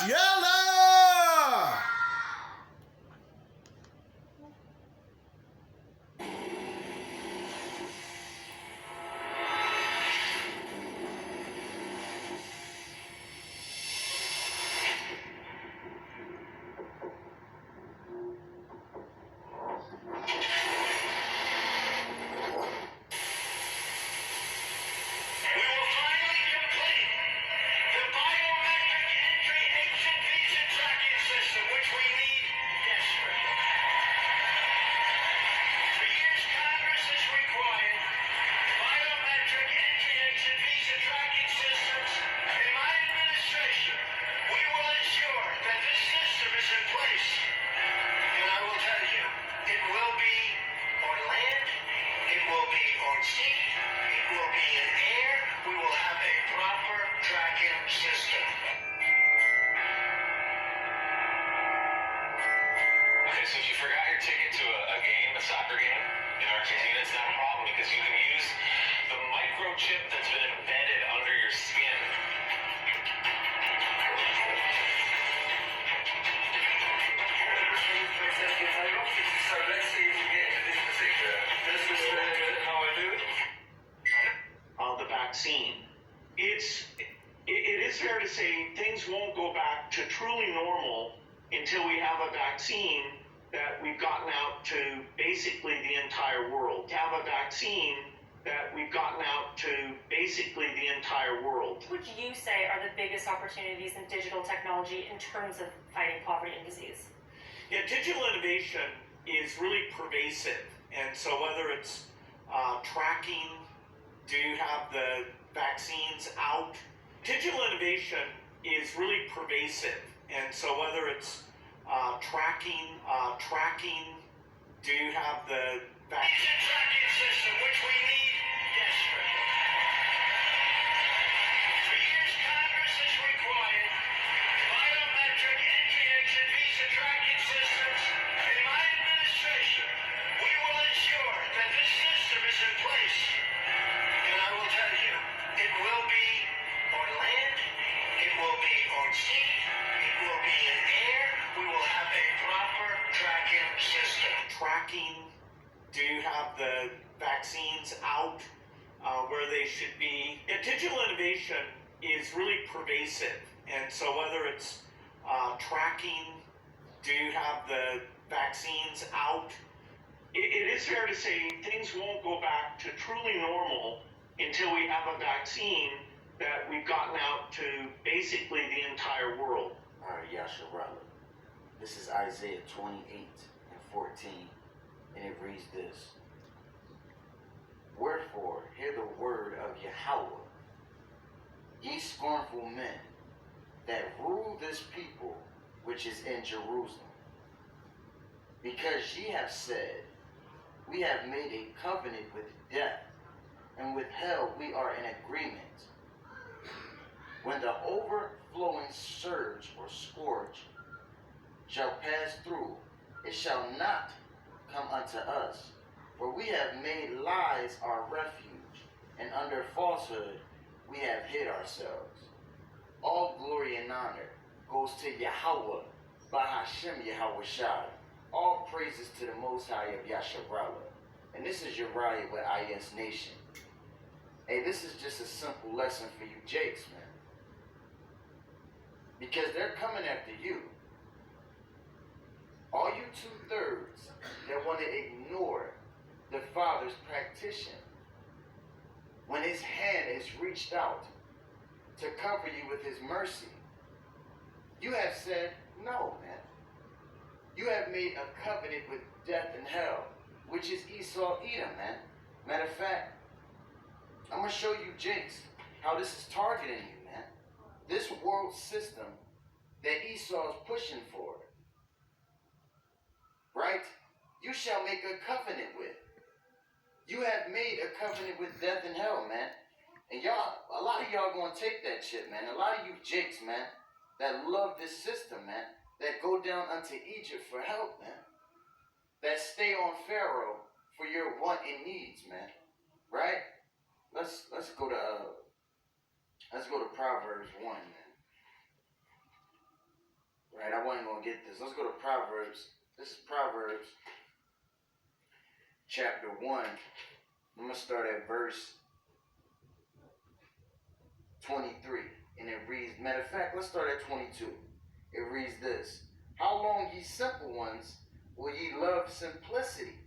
Yalla! So if you forgot your ticket to a game, a soccer game in Argentina, it's not a problem because you can use the microchip that's been embedded under your skin. So let's see if we get into this particular. This is how I do it. The vaccine. It is fair to say things won't go back to truly normal until we have a vaccine that we've gotten out to basically the entire world. To have a vaccine that we've gotten out to basically the entire world. What would you say are the biggest opportunities in digital technology in terms of fighting poverty and disease? Yeah, digital innovation is really pervasive. And so whether it's tracking, do you have the vaccines out? Digital innovation is really pervasive. And so whether it's tracking, do you have the vaccine Tracking system, which we need desperately. For years, Congress has required biometric entry, exit, visa tracking systems. In my administration, we will ensure that this system is in place. And I will tell you, it will be on land, it will be on sea, it will be in air. We will have a proper tracking system. tracking? Do you have the vaccines out where they should be? Yeah, digital innovation is really pervasive. And so whether it's tracking, do you have the vaccines out? It is fair to say things won't go back to truly normal until we have a vaccine that we've gotten out to basically the entire world. All right, YAHAWAH. This is Isaiah 28:14, and it reads this. Wherefore, hear the word of YAHAWAH, ye scornful men that rule this people which is in Jerusalem. Because ye have said, we have made a covenant with death, and with hell we are in agreement. When the overflowing surge or scourge shall pass through, it shall not come unto us. For we have made lies our refuge, and under falsehood we have hid ourselves. All glory and honor goes to YAHAWAH, BAHASHEM YAHAWASHI. All praises to the Most High of YAHAWAH. And this is Uriah with IS Nation. Hey, this is just a simple lesson for you Jakes, man. Because they're coming after you. All you 2/3 that want to ignore the Father's practitioner when his hand is reached out to cover you with his mercy, you have said, no, man. You have made a covenant with death and hell, which is Esau Edom, man. Matter of fact, I'm going to show you, Jakes, how this is targeting you, man. This world system that Esau is pushing for, right? You shall make a covenant with. You have made a covenant with death and hell, man. And y'all, a lot of y'all gonna take that shit, man. A lot of you Jakes, man, that love this system, man, that go down unto Egypt for help, man, that stay on Pharaoh for your want and needs, man. Right? Let's go to Proverbs 1, man. I wasn't going to get this. Let's go to Proverbs. This is Proverbs chapter 1. I'm going to start at verse 23. And it reads, matter of fact, let's start at 22. It reads this. How long, ye simple ones, will ye love simplicity?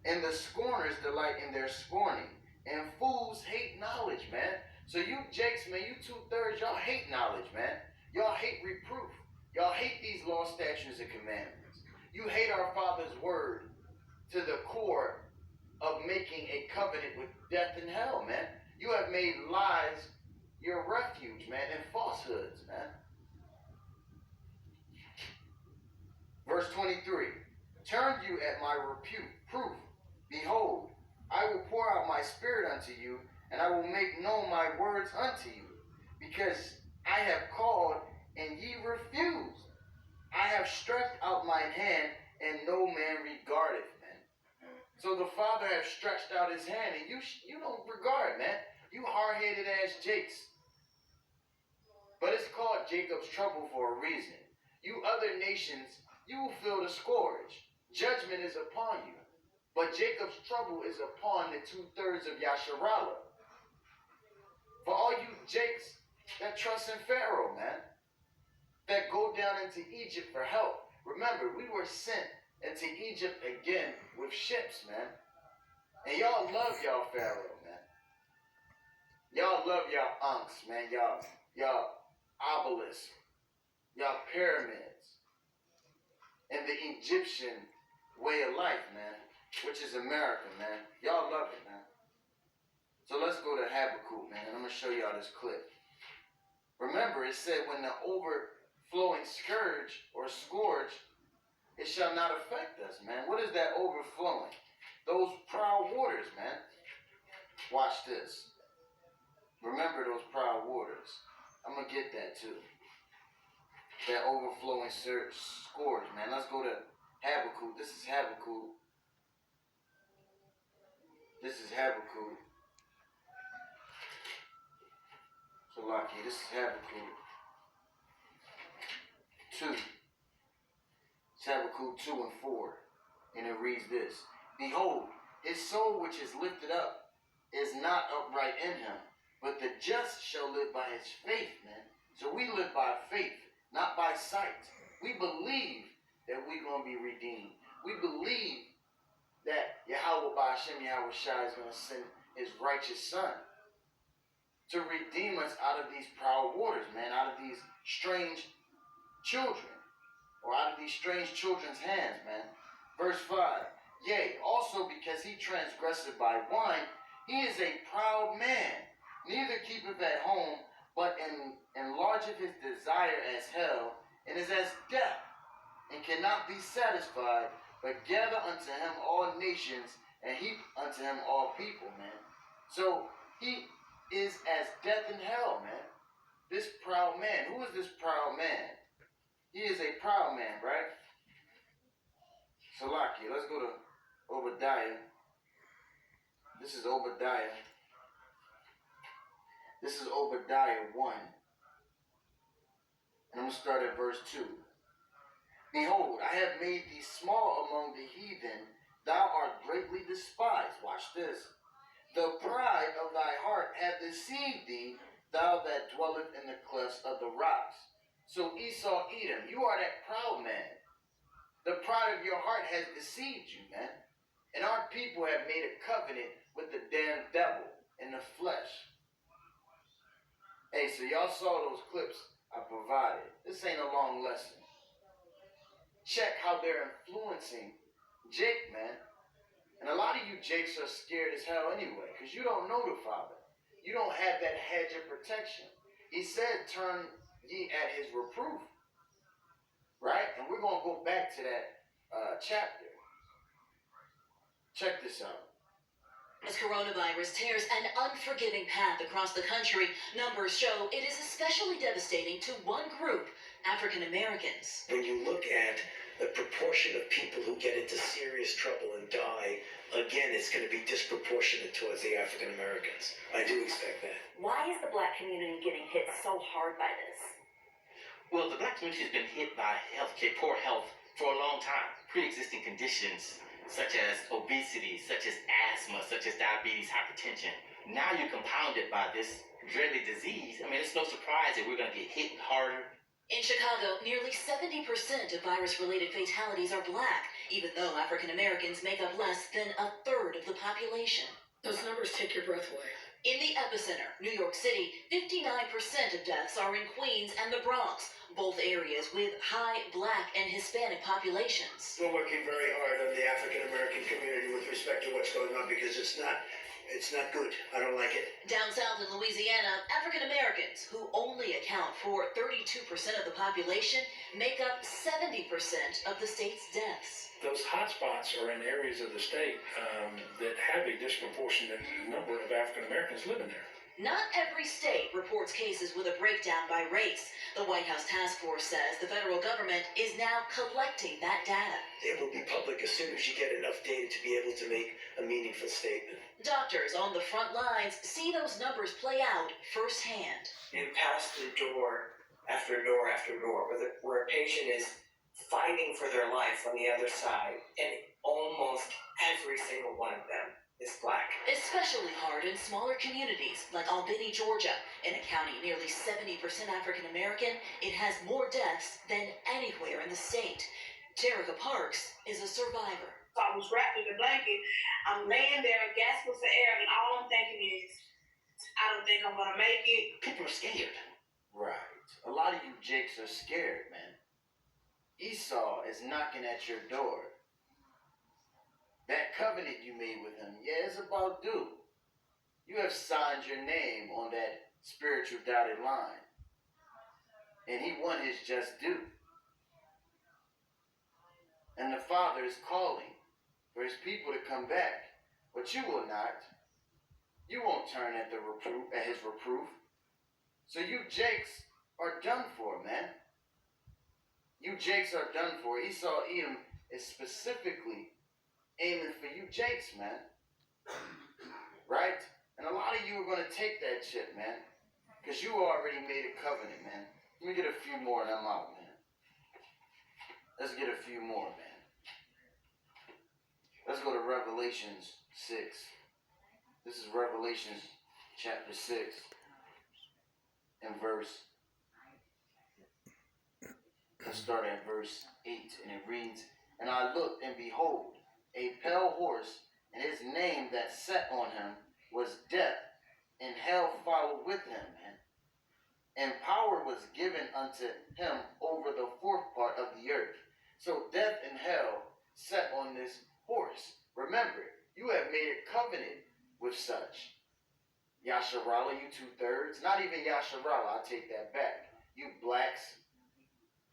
And the scorners delight in their scorning. And fools hate knowledge, man. So you jakes, man, you 2/3, y'all hate knowledge, man. Y'all hate reproof. Y'all hate these law, statutes, and commandments. You hate our Father's word to the core of making a covenant with death and hell, man. You have made lies your refuge, man, and falsehoods, man. Verse 23. Turn you at my reproof. Behold, I will pour out my spirit unto you, and I will make known my words unto you. Because I have called, and ye refused. I have stretched out mine hand, and no man regardeth, man. So the Father has stretched out his hand, and you don't regard, man. You hard-headed ass jakes. But it's called Jacob's trouble for a reason. You other nations, you will feel the scourge. Judgment is upon you. But Jacob's trouble is upon the 2/3 of YAHAWAH. For all you jakes that trust in Pharaoh, man, that go down into Egypt for help. Remember, we were sent into Egypt again with ships, man. And y'all love y'all Pharaoh, man. Y'all love y'all unks, man. Y'all obelisks, y'all pyramids, and the Egyptian way of life, man, which is America, man. Y'all love it, man. So let's go to Habakkuk, man, and I'm going to show y'all this clip. Remember, it said when the overflowing scourge or scourge, it shall not affect us, man. What is that overflowing? Those proud waters, man. Watch this. Remember those proud waters. I'm going to get that too. That overflowing scourge, man. Let's go to Habakkuk. This is Habakkuk. This is Habakkuk. So lucky. This is Habakkuk 2. It's Habakkuk 2 and 4. And it reads this. Behold, his soul which is lifted up is not upright in him. But the just shall live by his faith, man. So we live by faith, not by sight. We believe that we're going to be redeemed. We believe that YAHAWAH BAHASHEM YAHAWASHI is going to send his righteous son to redeem us out of these proud waters, man, out of these strange children, or out of these strange children's hands, man. Verse 5. Yea, also because he transgressed by wine, he is a proud man. Neither keepeth at home, but enlargeth his desire as hell, and is as death, and cannot be satisfied, but gather unto him all nations, and heap unto him all people, man. So he is as death and hell, man. This proud man. Who is this proud man? He is a proud man, right? Salaki, let's go to Obadiah. This is Obadiah. This is Obadiah 1. And I'm going to start at verse 2. Behold, I have made thee small among the heathen. Thou art greatly despised. Watch this. The pride of thy heart hath deceived thee, thou that dwelleth in the clefts of the rocks. So Esau, Edom, you are that proud man. The pride of your heart has deceived you, man. And our people have made a covenant with the damn devil in the flesh. Hey, so y'all saw those clips I provided. This ain't a long lesson. Check how they're influencing Jake, man. And a lot of you Jakes are scared as hell anyway, because you don't know the Father. You don't have that hedge of protection. He said, turn ye at his reproof. Right? And we're going to go back to that chapter. Check this out. As coronavirus tears an unforgiving path across the country, numbers show it is especially devastating to one group, African Americans. When you look at the proportion of people who get into serious trouble and die, again, it's going to be disproportionate towards the African Americans. I do expect that. Why is the black community getting hit so hard by this? Well, the black community has been hit by healthcare, poor health for a long time. Pre-existing conditions such as obesity, such as asthma, such as diabetes, hypertension. Now you're compounded by this deadly disease. I mean, it's no surprise that we're going to get hit harder. In Chicago, nearly 70% of virus-related fatalities are black, even though African Americans make up less than a third of the population. Those numbers take your breath away. In the epicenter, New York City, 59% of deaths are in Queens and the Bronx, both areas with high black and Hispanic populations. We're working very hard on the African American community with respect to what's going on because it's not good. I don't like it. Down south in Louisiana, African Americans, who only account for 32% of the population, make up 70% of the state's deaths. Those hotspots are in areas of the state that have a disproportionate number of African Americans living there. Not every state reports cases with a breakdown by race. The White House task force says the federal government is now collecting that data. It will be public as soon as you get enough data to be able to make a meaningful statement. Doctors on the front lines see those numbers play out firsthand. You pass through door after door after door where a patient is fighting for their life on the other side, and almost every single one of them is black. Especially hard in smaller communities like Albany, Georgia. In a county nearly 70% African American, it has more deaths than anywhere in the state. Terica Parks is a survivor. So I was wrapped in a blanket. I'm laying there, gasping for air, and all I'm thinking is, I don't think I'm gonna make it. People are scared. Right. A lot of you jakes are scared, man. Esau is knocking at your door. That covenant you made with him, yeah, it's about due. You have signed your name on that spiritual dotted line. And he won his just due. And the Father is calling for his people to come back. But you will not. You won't turn at his reproof. So you jakes are done for, man. You jakes are done for. Esau Edom is specifically aiming for you jakes, man. Right? And a lot of you are going to take that shit, man. Because you already made a covenant, man. Let me get a few more and I'm out, man. Let's get a few more, man. Let's go to Revelations 6. This is Revelations chapter 6 and verse. Let's start at verse 8, and it reads, And I looked, and behold, a pale horse, and his name that sat on him was Death, and hell followed with him, man. And power was given unto him over the fourth part of the earth. So death and hell sat on this horse. Remember, you have made a covenant with such. YAHAWAH, you 2/3. Not even YAHAWAH, I take that back. You blacks,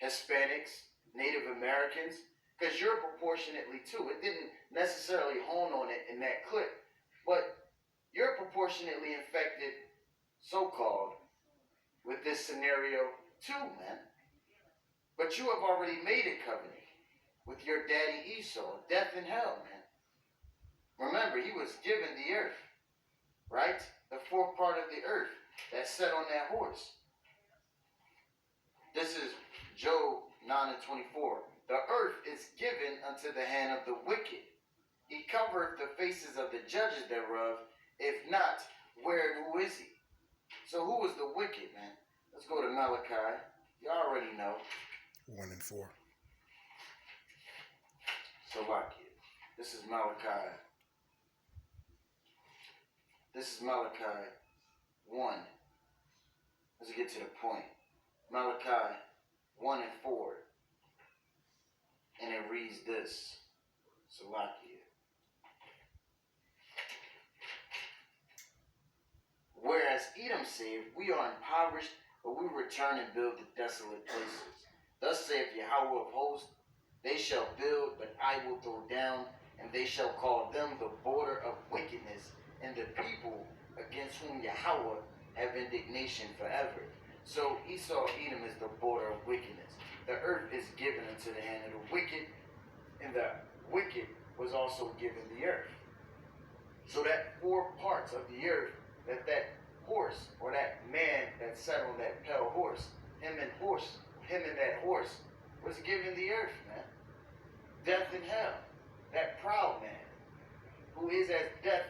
Hispanics, Native Americans, because you're proportionately too. It didn't necessarily hone on it in that clip, but you're proportionately infected, so-called, with this scenario too, man. But you have already made a covenant with your daddy Esau, death and hell, man. Remember, he was given the earth, right? The fourth part of the earth that sat on that horse. This is Job 9:24. The earth is given unto the hand of the wicked. He covereth the faces of the judges thereof. If not, where and who is he? So who is the wicked, man? Let's go to Malachi. You already know. 1 and 4. Salakia. This is Malachi. This is Malachi 1. Let's get to the point. Malachi 1 and 4. And it reads this. Salakia. Whereas Edom said, we are impoverished, but we return and build the desolate places. Thus saith Yahawah of hosts, they shall build, but I will throw down, and they shall call them the border of wickedness, and the people against whom Yahawah have indignation forever. So Esau Edom is the border of wickedness. The earth is given into the hand of the wicked, and the wicked was also given the earth. So that four parts of the earth, that horse, or that man that sat on that pale horse, him and him and that horse was given the earth, man. Death and hell. That proud man, who is as death